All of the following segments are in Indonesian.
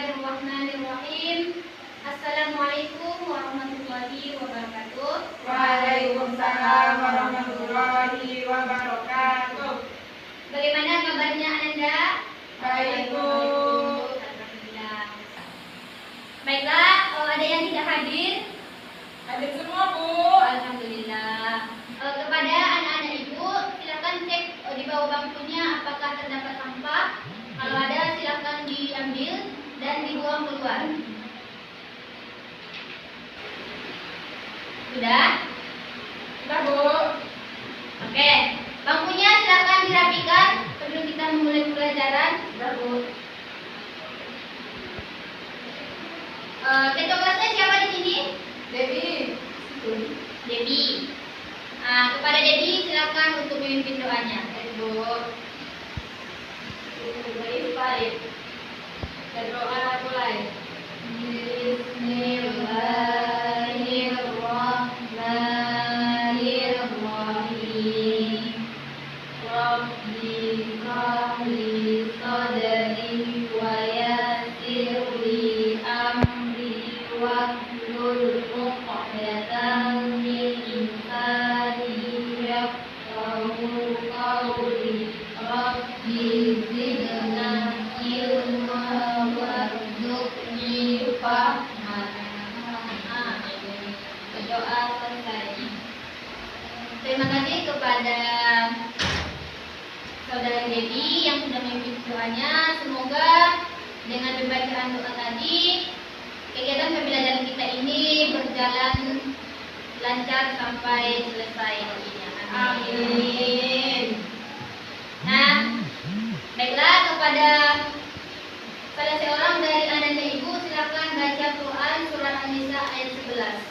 Bismillahirrahmanirrahim. Assalamualaikum warahmatullahi wabarakatuh. Waalaikumsalam warahmatullahi wabarakatuh. Bagaimana kabarnya Anda? Baik, Bu. Alhamdulillah. Baiklah, kalau ada yang tidak hadir, Hadir semua, Bu. alhamdulillah. Kepada anak-anak Ibu, silakan cek di bawah bangkunya apakah terdapat sampah. Kalau ada, silakan diambil dan dibuang keluar. Sudah? Sudah, Bu. Oke, bangkunya silakan dirapikan sebelum kita memulai pelajaran. Sudah, Bu. Ketua kelasnya siapa di sini? Debbie. Debbie. Nah, kepada Debbie silakan untuk memimpin doanya. Baik, Bu. Baik. Dan doa mulai. Bismillahirrahmanirrahim. Rabbi shrahli sadri wa yassir li amri wahlul 'uqdatam min lisani yafqahu qawli. Rabbi zidna ilma warzuqni fahman. Berdoa selesai. Terima kasih kepada saudara Debbie yang sudah memimpin doanya. Semoga dengan pembacaan doa tadi, kegiatan pembelajaran kita ini berjalan lancar sampai selesai nantinya. Amin. Nah, baiklah, kepada salah seorang dari anak-anak Ibu silakan baca Quran surah An-Nisa ayat 11.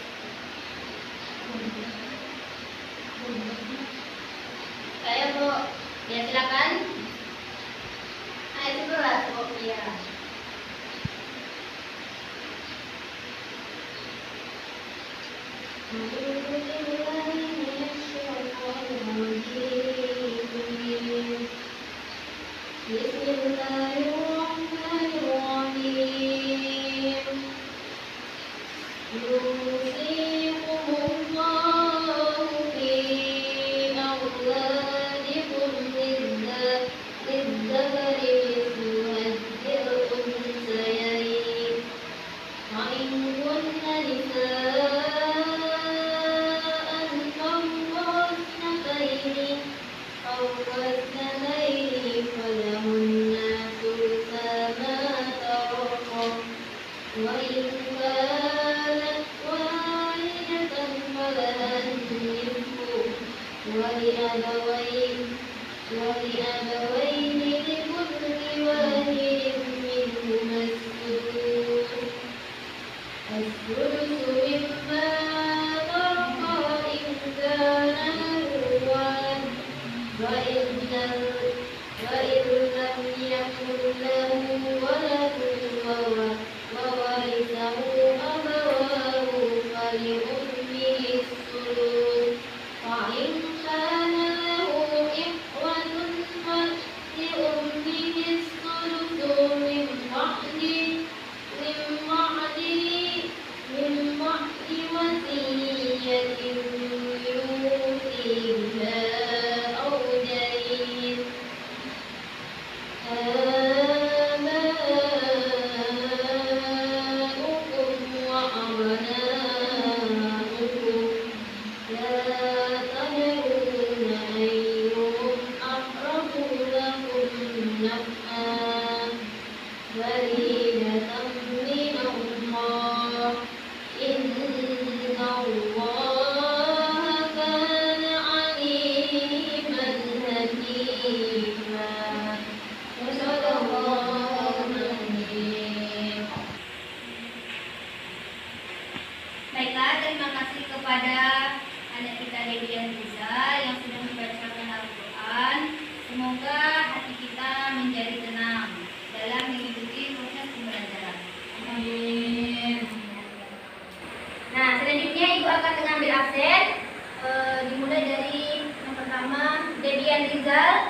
Saya Bu, ya silakan. Ayat 11, Bu. Ya. Bismillahirrahmanirrahim. Yusikumullahu fi awladikum lizzakari mithlu hadzil unsayayn. Wa in kunna nisaan fawqa ithnatayni aw ithnatayni falahunna thulutha ma taraka. Wa in kanat wahidatan falaha nisfu wa liabawayni likulli wahidin minhuma as-sudus mimma taraka in kana lahu walad wa in lam yakun lahu waladun wa warithahu abawahu faliummihi as-sulus. Wa in kana lahu ikhwatun faliummihi as-sulusu min ba'di wasiyyatin yusi biha aw dayn. آباؤكم وأبناؤكم لا تدرون أيهم أقرب لكم نفعا فريدة من الله إن الله كان عليما حكيما. Baiklah, terima kasih kepada anak kita Debbie dan Riza yang sudah membacakan Al-Quran. Semoga hati kita menjadi tenang dalam mengikuti proses pembelajaran. Amin. Nah, selanjutnya Ibu akan mengambil absen. Dimulai dari yang pertama, Debbie dan Rizal.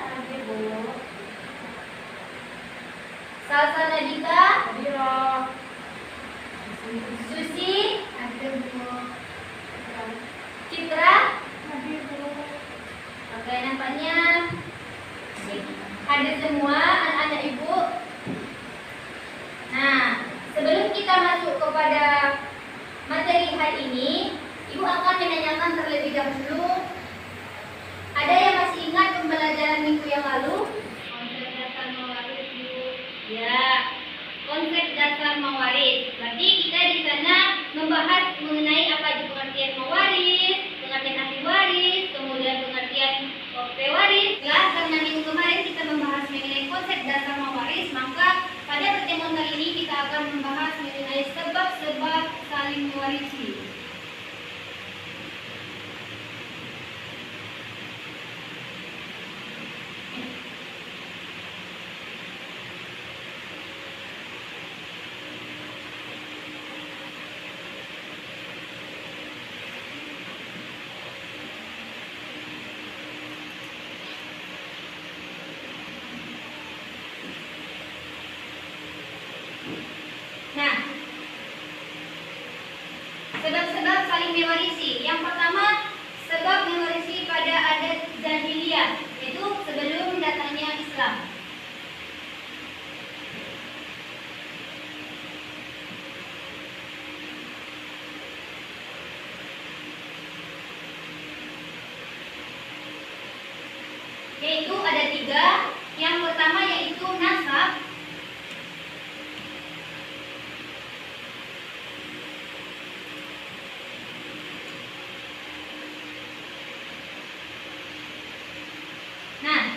Salsa Nabita, Hadirah. Susi, Hadir Bu. Citra. Hadir Bu. Oke, nampaknya hadir semua anak-anak ibu. Nah, sebelum kita masuk kepada materi hari ini, ibu akan menanyakan terlebih dahulu. Ada yang masih ingat pembelajaran minggu yang lalu? Konsep dasar mewaris, Bu. Ya, konsep dasar mewaris. Berarti kita di sana membahas mengenai apa itu pengertian mewaris, pengertian ahli waris, kemudian pengertian pewaris. Ya, karena minggu kemarin kita membahas mengenai konsep dasar mewaris, maka pada pertemuan kali ini kita akan membahas mengenai sebab-sebab saling mewarisi. Nah, sebab-sebab saling mewarisi. Yang pertama, sebab mewarisi pada adat jahiliyah, yaitu sebelum datangnya Islam. Yaitu ada 3. Yang pertama yaitu nasab. Nah,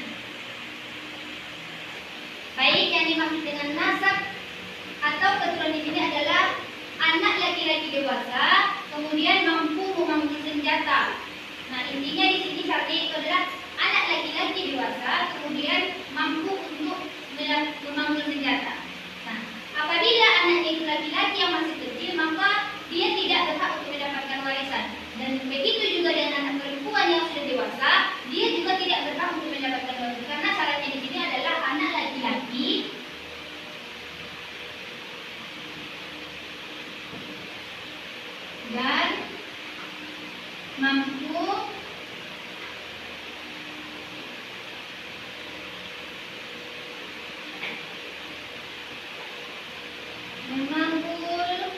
baik yang dimaksud dengan nasab atau keturunan di sini adalah anak laki-laki dewasa kemudian mampu memanggul senjata. Nah, intinya di sini syaratnya itu adalah anak laki-laki dewasa kemudian mampu untuk memanggul senjata. Nah, apabila anaknya itu laki-laki yang masih kecil, maka dia tidak berhak untuk mendapatkan warisan. Dan begitu juga dengan anak perempuan yang sudah dewasa, dia juga tidak berhak untuk mendapatkan warisan karena syaratnya di sini adalah anak laki-laki dan mampu memanggul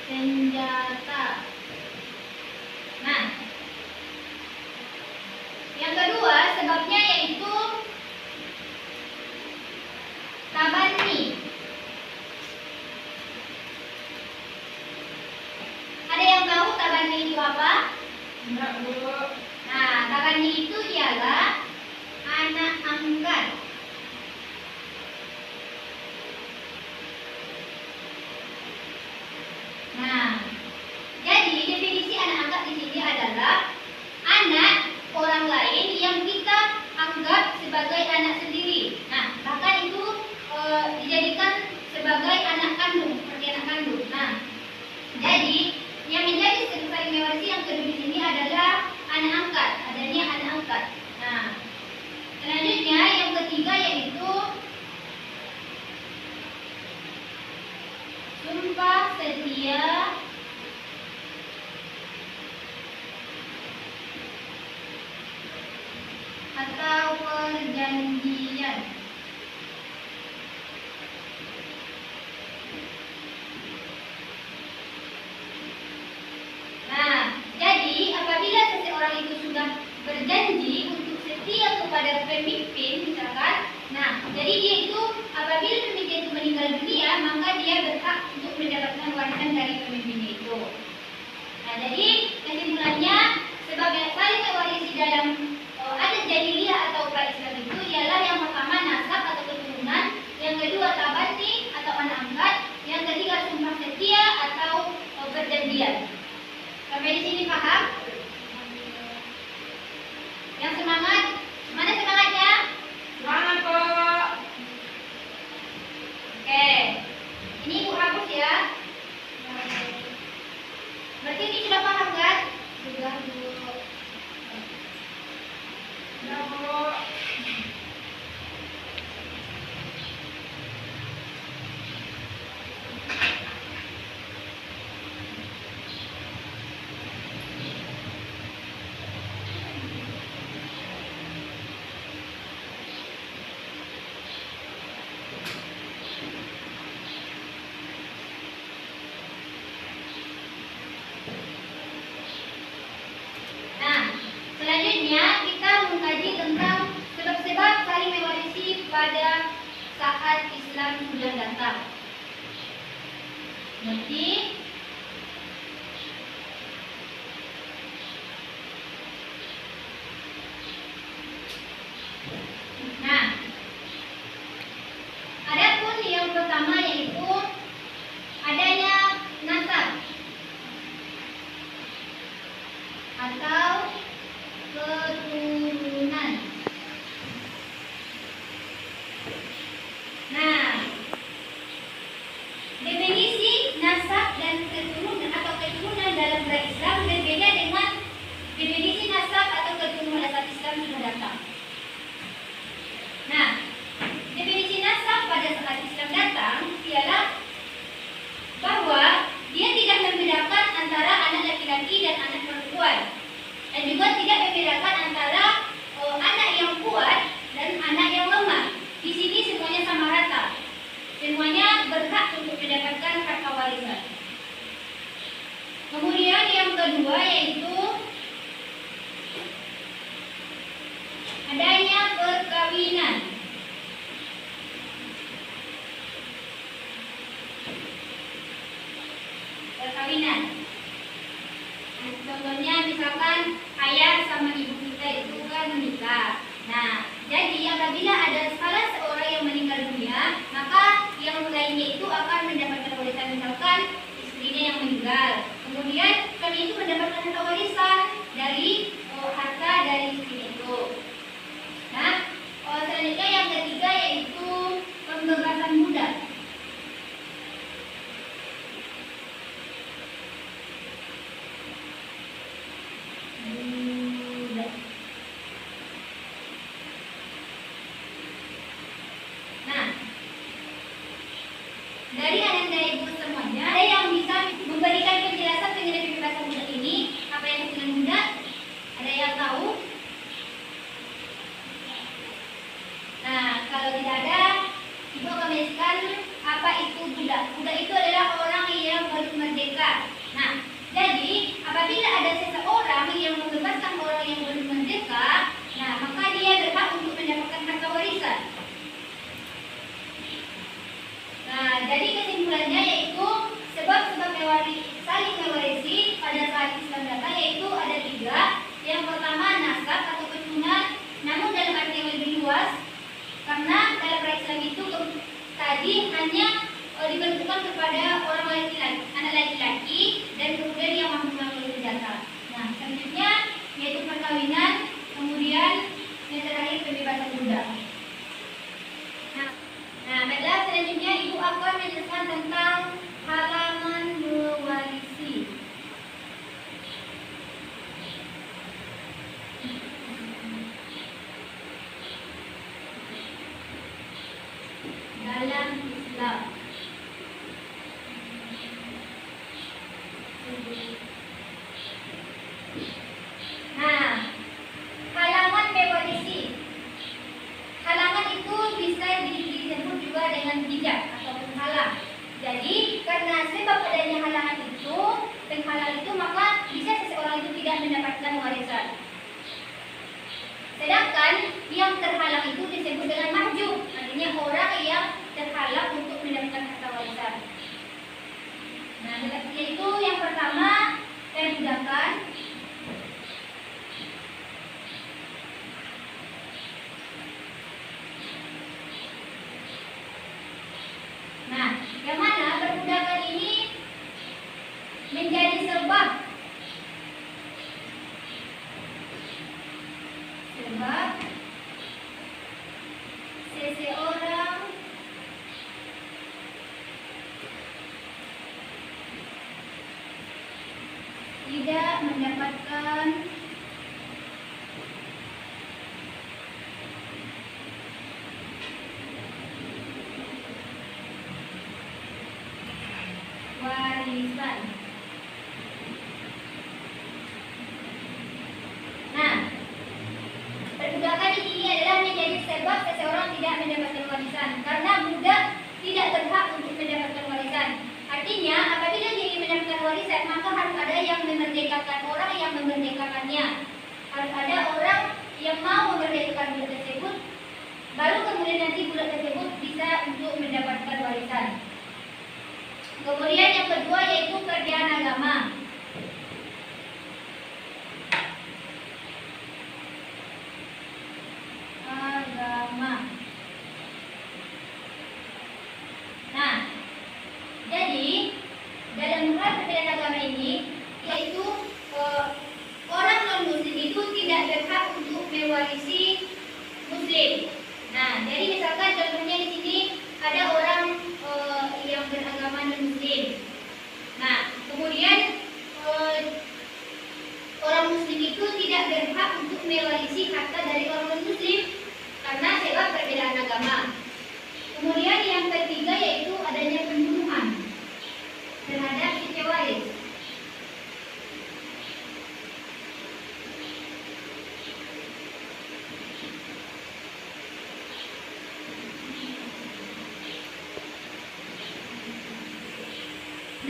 senjata. Nah, yang kedua sebabnya yaitu tabani. Ada yang tahu tabani itu apa? Enggak Bu. Nah, tabani itu ialah anak angkat. Nah, jadi definisi anak angkat di sini adalah anak orang lain yang kita anggap sebagai anak sendiri. Nah, bahkan itu dijadikan sebagai anak kandung, seperti anak kandung. Nah, jadi yang menjadi saling mewarisi yang kedua di sini adalah anak angkat, adanya anak angkat. Nah, selanjutnya yang ketiga yaitu sumpah setia atau perjanjian. Nah, jadi apabila seseorang itu sudah berjanji untuk setia kepada pemimpin misalkan, nah, jadi dia itu apabila pemimpin itu meninggal dunia, maka dia berhak untuk mendapatkan warisan dari pemimpinnya itu. Nah, jadi kesimpulannya sebab yang saling mewarisi dalam adat jahiliyah atau pra-Islam itu ialah yang pertama nasab atau keturunan, yang kedua tabati atau anak angkat, yang ketiga sumpah setia atau perjanjian. Sampai di sini paham? Yang semangat, mana semangatnya? Semangat Kok. Oke, ini ibu hapus ya. Berarti ini sudah paham sudah datang. Ngerti? Nah, adapun yang pertama yaitu adanya nasab atau keturunan. Nah, definisi nasab dan keturunan atau keturunan dalam berislam berbeda dengan definisi nasab atau keturunan dalam Islam sudah datang. Nah, definisi nasab pada saat Islam datang ialah bahwa dia tidak membedakan antara anak laki-laki dan anak perempuan, dan juga tidak membedakan antara anak yang kuat dan anak yang lemah. Di sini semuanya sama rata, semuanya berhak untuk mendapatkan harta warisan. Kemudian yang kedua yaitu adanya perkawinan. Perkawinan. Contohnya misalkan ayah sama ibu kita itu kan menikah. Nah, jadi apabila ada salah seorang yang meninggal dunia, maka yang lainnya itu akan mendapatkan warisan, misalkan istrinya yang meninggal. Kemudian kami itu mendapatkan harta warisan dari harta dari istri itu. Nah, selanjutnya yang ketiga yaitu pembebasan budak. Nah, dari ananda ibu semuanya, ada yang bisa memberikan penjelasan mengenai pembebasan budak ini? Apa yang disebut dengan budak? Ada yang tahu? Nah, kalau tidak ada, ibu akan menjelaskan apa itu budak. Budak itu adalah orang yang baru merdeka. Nah, jadi apabila ada seseorang yang membebaskan orang yang baru merdeka, nah maka dia berhak untuk mendapatkan harta warisan. Nah, jadi kesimpulannya yaitu sebab-sebab saling mewarisi pada saat Islam datang yaitu ada tiga. Yang pertama nasab atau keturunan, namun dalam arti yang lebih luas, karena dalam Islam itu tadi hanya dibentukkan kepada orang laki-laki, anak laki-laki, dan kemudian yang mampu mengambil senjata. Nah, selanjutnya yaitu perkawinan, kemudian yang terakhir pembebasan budak. Nah, baiklah, selanjutnya ibu akan menjelaskan tentang halaman mewarisi. Dalam Islam. Nah, halaman mewarisi. Halaman itu bisa disebut juga dengan jejak ataupun halang. Jadi, karena sebab adanya halangan itu, penghalang itu, maka bisa seseorang itu tidak mendapatkan warisan. Sedangkan yang terhalang itu disebut dengan mahjub, artinya orang yang terhalang untuk mendapatkan harta warisan. Nah, yaitu yang pertama perbudakan. Nah, yang mana perbudakan ini menjadi sebab seseorang tidak mendapatkan warisan. Nah, perbudakan di sini adalah menjadi sebab seseorang tidak mendapatkan warisan karena budak tidak berhak untuk mendapatkan warisan. Artinya, apabila dia ingin mendapatkan warisan, maka harus ada yang memerdekakan orang yang memerdekakannya. Harus ada orang yang mau memerdekakan budak tersebut, baru kemudian nanti budak tersebut bisa untuk mendapatkan warisan. Kemudian yang kedua yaitu kerjaan agama. Nah, jadi dalam hal perbedaan agama ini yaitu orang non muslim itu tidak berhak untuk mewarisi muslim. Nah, jadi misalkan contohnya di sini ada orang yang beragama non muslim. Nah, kemudian orang muslim itu tidak berhak untuk mewarisi harta dari orang non muslim karena sebab perbedaan agama. Kemudian yang ketiga yaitu adanya pembunuhan terhadap si pewaris.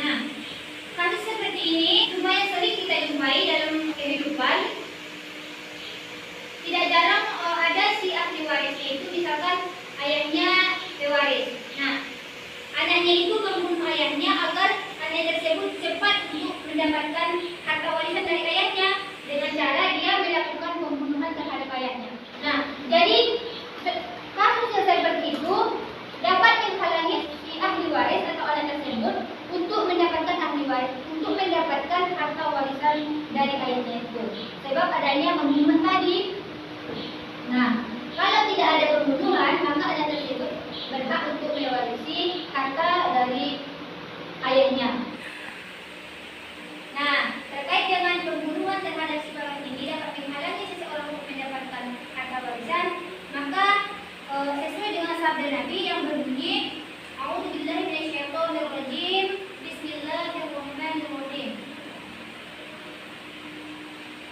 Nah, kasus seperti ini lumayan sering kita jumpai dalam kehidupan. Tidak jarang ada si ahli warisnya itu misalkan ayahnya pewaris. Nah, anaknya itu membunuh ayahnya agar anaknya tersebut cepat untuk mendapatkan harta warisan dari ayahnya dengan cara dia melakukan pembunuhan terhadap ayahnya. Nah, jadi kasus yang seperti itu dapat menghalangi si ahli waris atau anak tersebut untuk mendapatkan ahli waris, untuk mendapatkan harta warisan dari ayahnya itu. Sebab adanya pembunuhan tadi. Nah, kalau tidak ada pembunuhan, maka anak tersebut berhak untuk mewarisi harta dari ayahnya. Nah, terkait dengan pembunuhan terhadap si pewaris ini dapat menghalangi seseorang untuk mendapatkan harta warisan, maka sesuai dengan sabda Nabi yang berbunyi, A'udzubillahi minasyaitonirrajim, Bismillahirrahmanirrahim.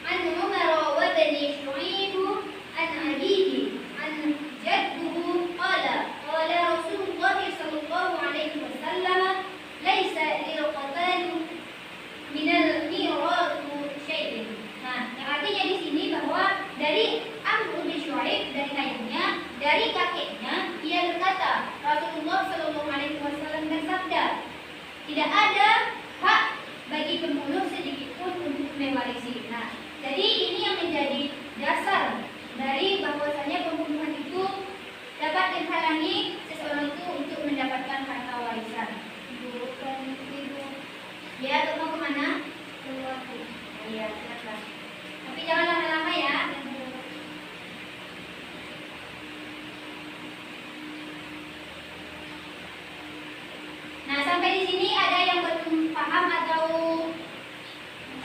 An Umar rawadani Syu'aibu an abihi an jadduhu qala Rasulullah sallallahu alaihi wasallam laisa lil qatali minal miratu syai'in. Nah, yang artinya di sini bahwa dari Amr bin Syu'aib, dari ayahnya, dari kakeknya, ia berkata, Rasulullah sallallahu alaihi wasallam bersabda, tidak ada hak bagi pembunuh sedikit pun untuk mewarisi. Nah, jadi ini yang menjadi dasar dari bahwasanya pembunuhan itu dapat menghalangi seseorang itu untuk mendapatkan harta warisan. Ya, mau kemana? Keluar. Iya, silakan. Tapi jangan lama-lama ya. Nah, sampai di sini ada yang belum paham atau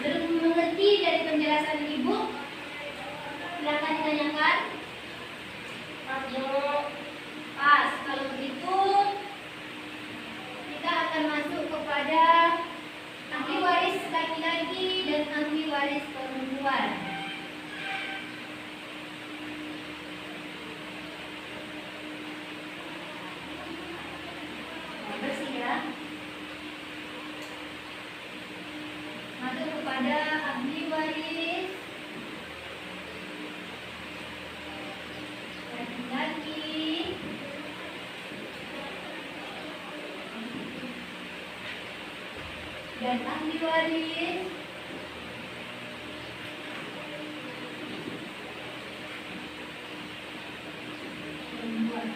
belum mengerti dari penjelasan Ibu? Silakan ditanyakan. Pas, kalau begitu kita akan masuk kepada ahli waris laki-laki dan ahli waris perempuan. Bersih ya. Masuk kepada ahli waris laki-laki dan ahli waris perempuan.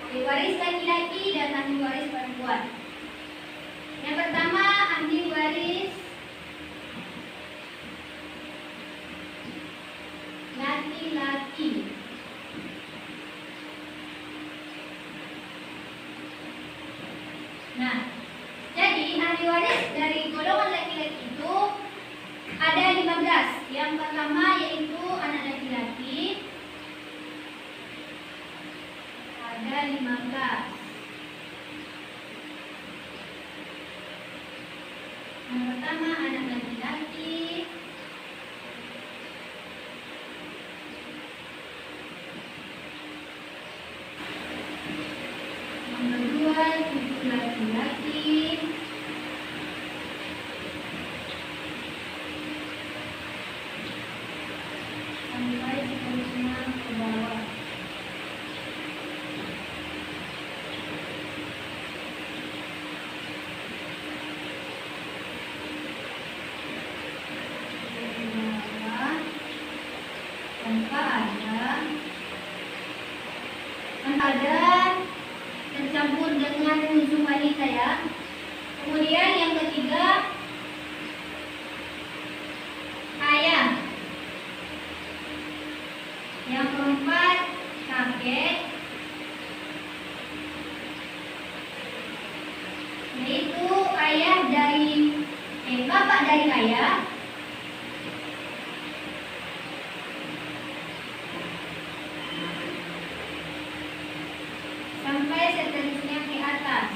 Ahli waris laki-laki dan ahli waris perempuan. Yang pertama, ahli waris laki-laki. Nah, jadi ahli waris dari golongan laki-laki itu ada 15. Yang pertama yaitu anak laki-laki. Ada 15. Yang pertama anak laki-laki. Yang kedua cucu laki-laki. ada tercampur dengan unsur wanita ya. Kemudian yang ketiga ayah. Yang keempat kakek, yaitu bapak dari ayah. Sampai seterusnya ke atas.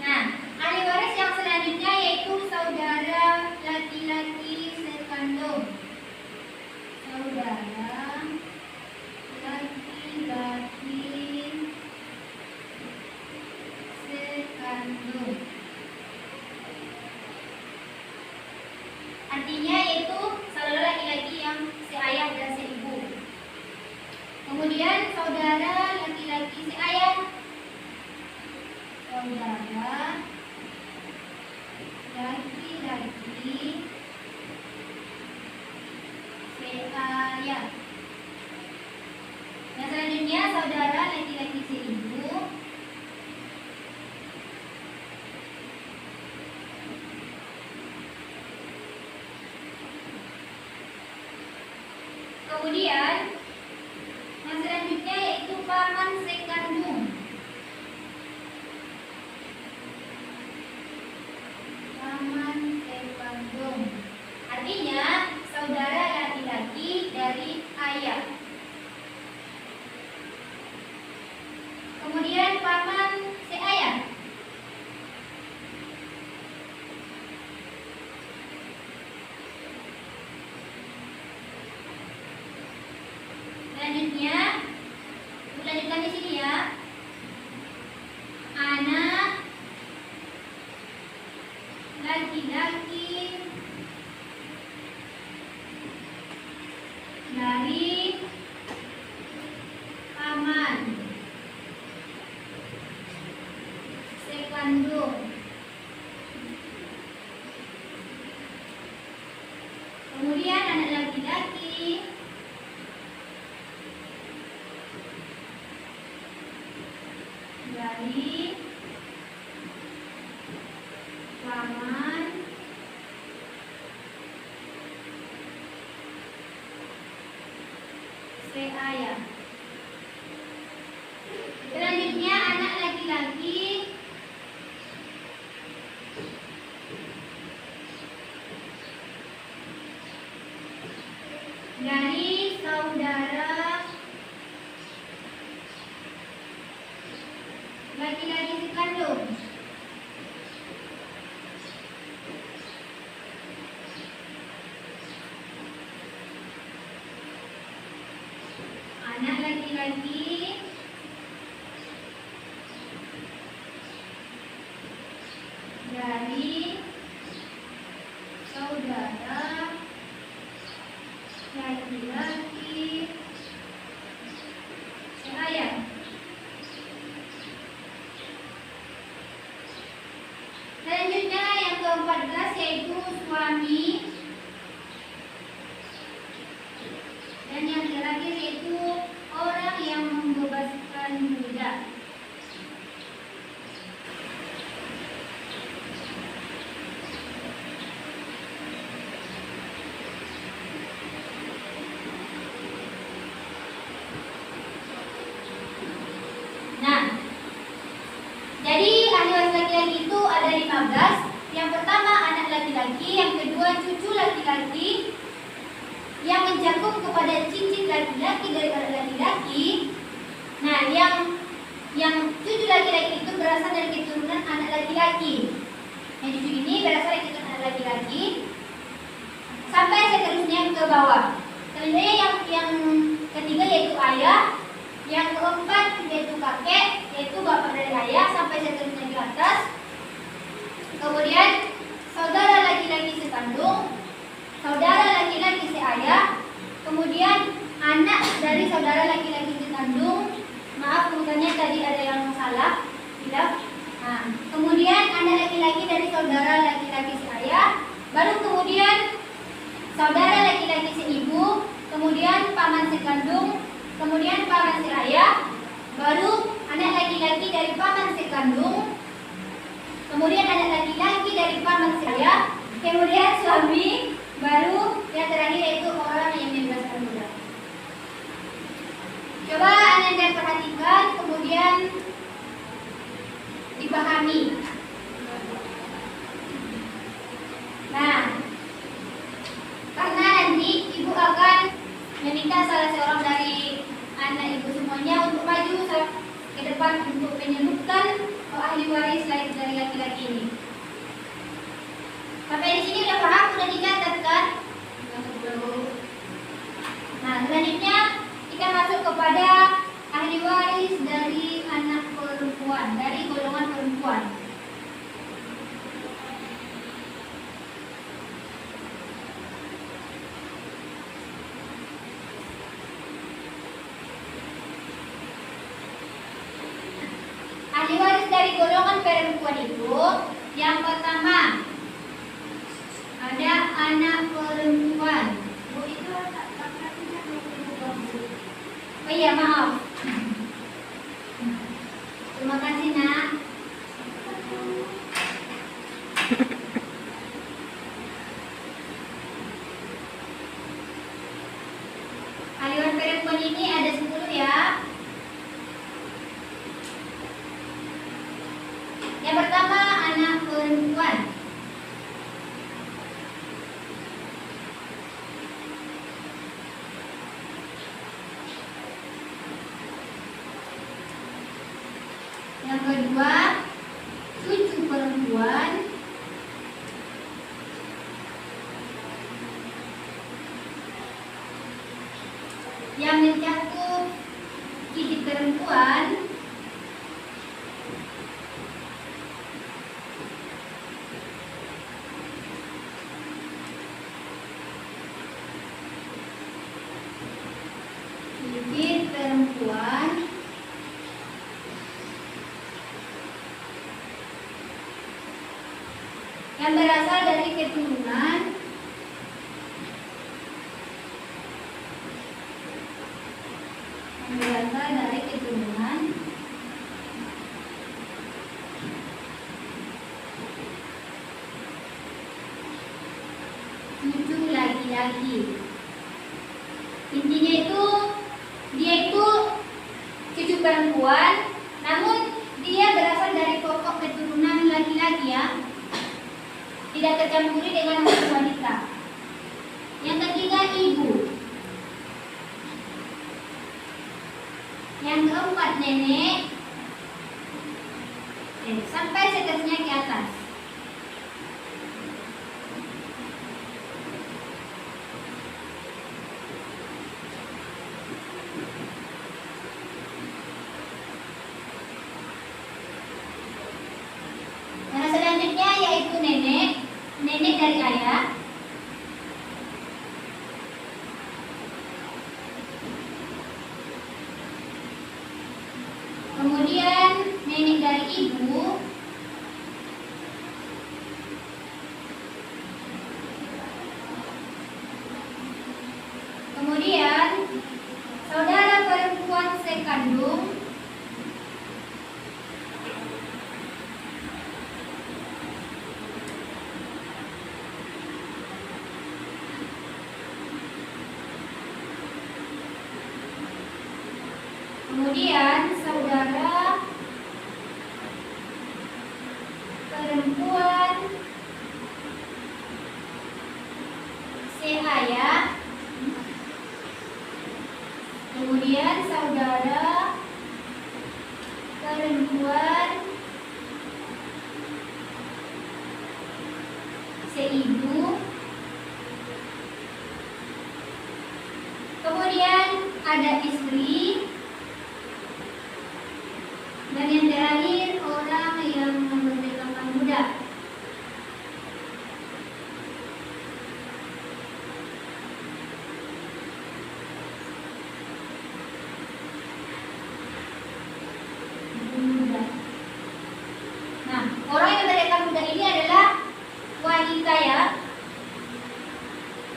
Nah, ahli waris yang selanjutnya yaitu saudara laki-laki sekandung. Saudara laki-laki sekandung. Artinya yaitu saudara laki-laki yang seayah dan seibu. Kemudian saudara laki-laki seayah. Saudara laki-laki seayah. Yang selanjutnya saudara laki-laki seibu. Kemudian yang selanjutnya yaitu paman sekandung. Paman sekandung. Artinya saudara laki-laki dari ayah. Kemudian paman seayah. Selanjutnya, lanjutkan di sini ya. Anak laki-laki dari paman sekandung. Kemudian anak laki-laki dari paman seayah. Selanjutnya anak laki-laki dari saudara laki-laki sekandung. Anak laki-laki dari saudara laki-laki seayah. Selanjutnya yang ke-14 yaitu suami. Dan yang terakhir yaitu orang yang membebaskan budak. Nah, jadi ahli waris laki-laki itu ada 15. Yang pertama anak laki-laki, yang kedua cucu laki-laki, yang mencakup kepada cicit laki-laki dari anak laki-laki. Nah, yang cucu laki-laki itu berasal dari keturunan anak laki-laki. Yang cucu ini berasal dari keturunan anak laki-laki sampai seterusnya ke bawah. Selanjutnya yang ketiga yaitu ayah, yang keempat yaitu kakek, yaitu bapak dari ayah sampai seterusnya ke atas. Kemudian saudara laki-laki sekandung, saudara laki-laki seayah, kemudian anak dari saudara laki-laki sekandung. Maaf, bukannya tadi ada yang salah, tidak. Nah, kemudian anak laki-laki dari saudara laki-laki si ayah, baru kemudian saudara laki-laki si ibu, kemudian paman si kandung, kemudian paman si ayah, baru anak laki-laki dari paman si kandung, kemudian anak laki-laki dari paman si ayah, kemudian suami, baru yang terakhir yaitu orang yang membebaskan budak. Coba Anda perhatikan, kemudian dipahami. Nah, karena nanti ibu akan meminta salah seorang dari anak ibu semuanya untuk maju ke depan untuk menyebutkan ahli waris dari laki-laki ini. Sampai di sini udah paham, udah dicatat kan? Nah, selanjutnya kita masuk kepada ahli waris dari anak perempuan, dari golongan perempuan. Ahli waris dari golongan perempuan itu yang pertama ada anak perempuan. Bu itu oh iya, maaf. Terima kasih, Nak. Ahli waris perempuan ini ada 10 ya. Yang pertama anak perempuan. Yang kedua cucu perempuan. Yang mencakup cicit perempuan. Cicit perempuan. Yang berasal dari keturunan. Yang berasal dari keturunan. Cucu laki-laki. Intinya itu dia itu cucu perempuan, namun dia berasal dari pokok keturunan laki-laki ya. Tidak tercampuri dengan unsur wanita. Yang ketiga ibu. Yang keempat nenek. Sampai seterusnya ke atas. Nah, selanjutnya yaitu nenek. Nenek dari ayah. Kemudian nenek dari ibu. Kemudian saudara perempuan sekandung. Kemudian saudara perempuan seayah. Kemudian saudara perempuan seibu. Kemudian ada istri. Dan yang terakhir orang yang memerdekakan budak. Budak.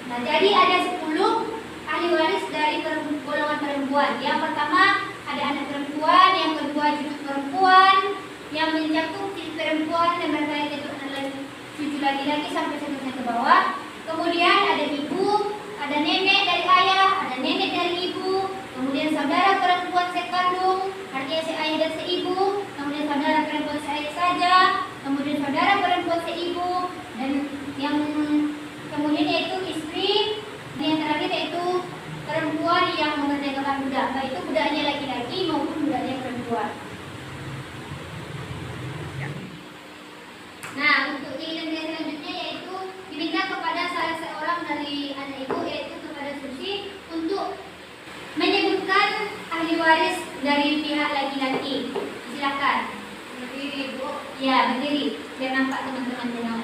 Nah, jadi ada 10 ahli waris dari golongan perempuan. Yang pertama ada anak perempuan, yang kedua cucu perempuan, yang mencakup cucu perempuan dan berkait itu adalah cucu laki-laki sampai seterusnya ke bawah. Kemudian ada ibu, ada nenek dari ayah, ada nenek dari ibu, kemudian saudara perempuan sekandung, artinya seayah dan seibu, kemudian saudara perempuan seayah saja, kemudian saudara perempuan seibu, dan yang kemudian yaitu istri, dan yang terakhir yaitu perempuan yang memerdekakan budak, baik itu budaknya laki-laki maupun budaknya perempuan. Nah, untuk identitas selanjutnya yaitu diminta kepada salah seorang dari anak ibu, yaitu kepada Susi, untuk menyebutkan ahli waris dari pihak laki-laki. Silakan. Berdiri, Bu. Ya, berdiri biar nampak teman-teman dengar.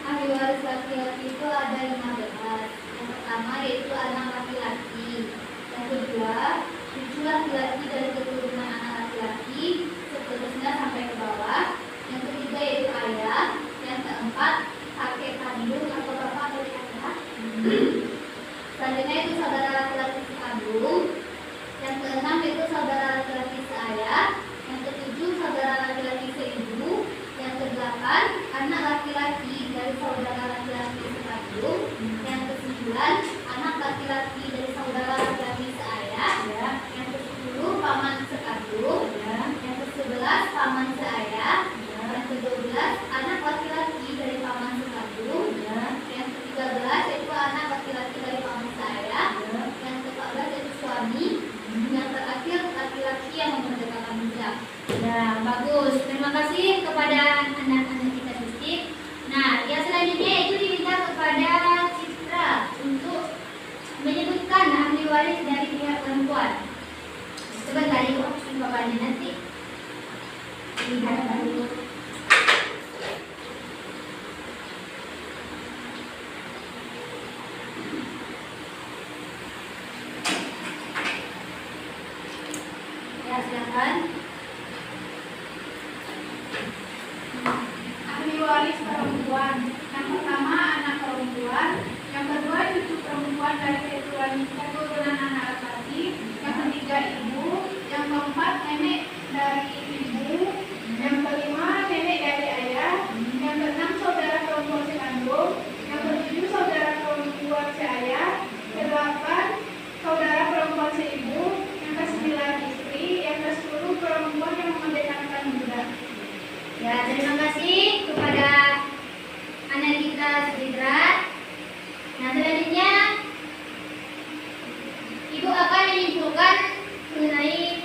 Ahli waris laki-laki itu ada 15. Yang pertama yaitu anak laki-laki. Yang kedua, cucu laki-laki dari keturunan anak laki-laki, seterusnya sampai ke bawah. Yang ketiga yaitu ayah. Yang keempat, kakek kandung atau bapak dari anak. Selanjutnya itu saudara laki-laki sekandung. Yang keenam itu saudara laki-laki seayah. Yang ketujuh saudara laki-laki seibu. Yang kedelapan anak laki-laki dari saudara laki-laki sekandung. Yang kesembilan anak laki-laki dari saudara laki-laki seayah. Yang kesepuluh paman sekandung. Yang kesebelas paman seayah. Yang ke-12 anak laki-laki dari paman sekandung. Yang ke-13 yaitu anak laki-laki dari paman seayah. Yang ke-14 yaitu suami. Yang terakhir laki-laki yang memerdekakan budak. Ya, bagus. Terima kasih kepada anak-anak kita Susi. Nah, yang selanjutnya itu diminta kepada Citra untuk menyebutkan ahli waris dari pihak perempuan. Sebentar ibu, bapaknya nanti. Lihat dulu. Ya, silakan. Ahli waris perempuan. Yang pertama anak perempuan, yang kedua cucu perempuan dari keturunan anak laki-laki, yang ketiga ibu, yang keempat nenek dari ibu, yang kelima nenek dari ayah, yang keenam saudara perempuan sekandung, yang ketujuh saudara perempuan seayah, kedelapan saudara perempuan seibu, yang kesembilan istri, yang ke-10 perempuan yang memerdekakan budak. Ya, terima kasih kepada anak kita Citra. Nah, selanjutnya Ibu akan menyimpulkan mengenai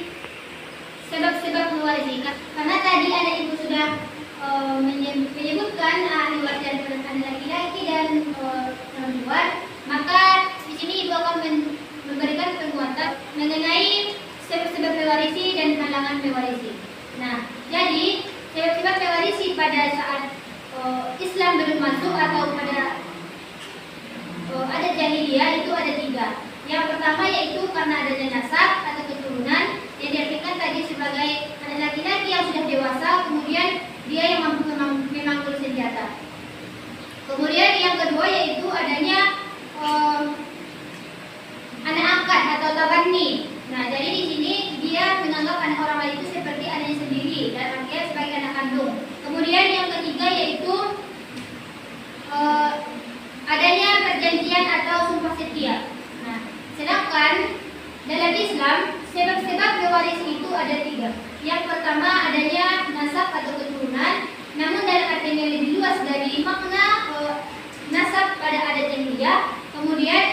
sebab-sebab mewarisi. Karena tadi anak Ibu sudah menyebutkan ahli waris dari anak laki-laki dan perempuan, maka di sini Ibu akan memberikan penguatan mengenai sebab-sebab mewarisi dan halangan mewarisi. Nah, jadi sebab-sebab mewarisi pada saat Islam belum masuk atau pada adat jahiliyah itu ada 3. Yang pertama yaitu karena adanya nasab atau keturunan yang diartikan tadi sebagai anak laki-laki yang sudah dewasa, kemudian dia yang mampu memangkul senjata. Kemudian yang kedua yaitu adanya anak angkat atau tabanni. Nah, jadi di sini dia menganggap anak orang lain itu seperti anaknya sendiri dan artinya sebagai anak kandung. Kemudian yang ketiga yaitu adanya perjanjian atau sumpah setia. Nah, sedangkan dalam Islam sebab-sebab mewarisi itu ada 3. Yang pertama adanya nasab atau keturunan, namun dalam artian yang lebih luas dari makna nasab pada adat jahiliyah. Kemudian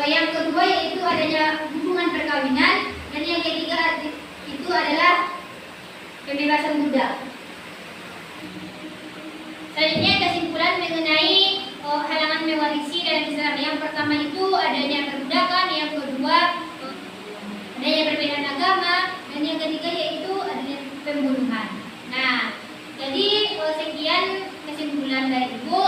yang kedua yaitu adanya hubungan perkawinan, dan yang ketiga itu adalah pembebasan budak. Selanjutnya kesimpulan mengenai halangan mewarisi dalam Islam. Yang pertama itu adanya perbudakan, yang kedua adanya perbedaan agama, dan yang ketiga yaitu adanya pembunuhan. Nah, jadi sekian kesimpulan dari Ibu.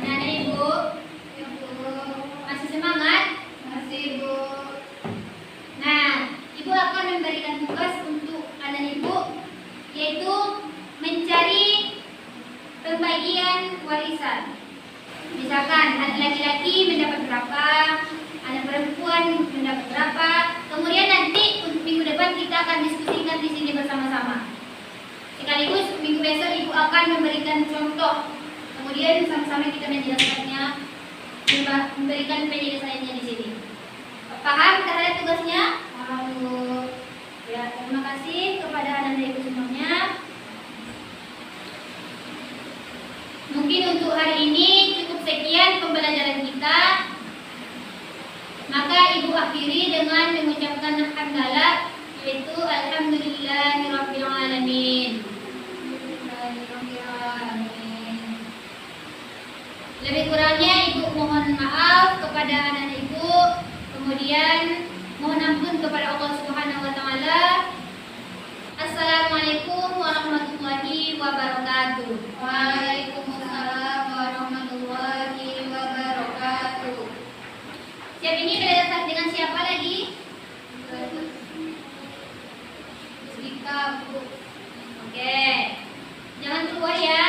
Anak-anak Ibu, masih semangat? Masih, Bu. Nah, Ibu akan memberi memberikan tugas untuk anak ibu, yaitu mencari pembagian warisan. Misalkan anak laki-laki mendapat berapa, anak perempuan mendapat berapa. Kemudian nanti untuk minggu depan kita akan diskusikan di sini bersama-sama. Sekaligus minggu besok ibu akan memberikan contoh. Kemudian sama-sama kita menjelaskannya, memberikan penjelasannya di sini. Paham terhadap tugasnya? Paham. Ya, terima kasih kepada anak ibu semuanya. Mungkin untuk hari ini cukup sekian pembelajaran kita. Maka ibu akhiri dengan mengucapkan hamdalah, yaitu alhamdulillahirabbil alamin. Lebih kurangnya ibu mohon maaf kepada anak ibu, kemudian mohon ampun kepada Allah Subhanahu wa taala. Assalamualaikum warahmatullahi wabarakatuh. Waalaikumsalam warahmatullahi wabarakatuh. Siap, ini belajar dengan siapa lagi? Mustika, Bu. Oke. Jangan keluar ya.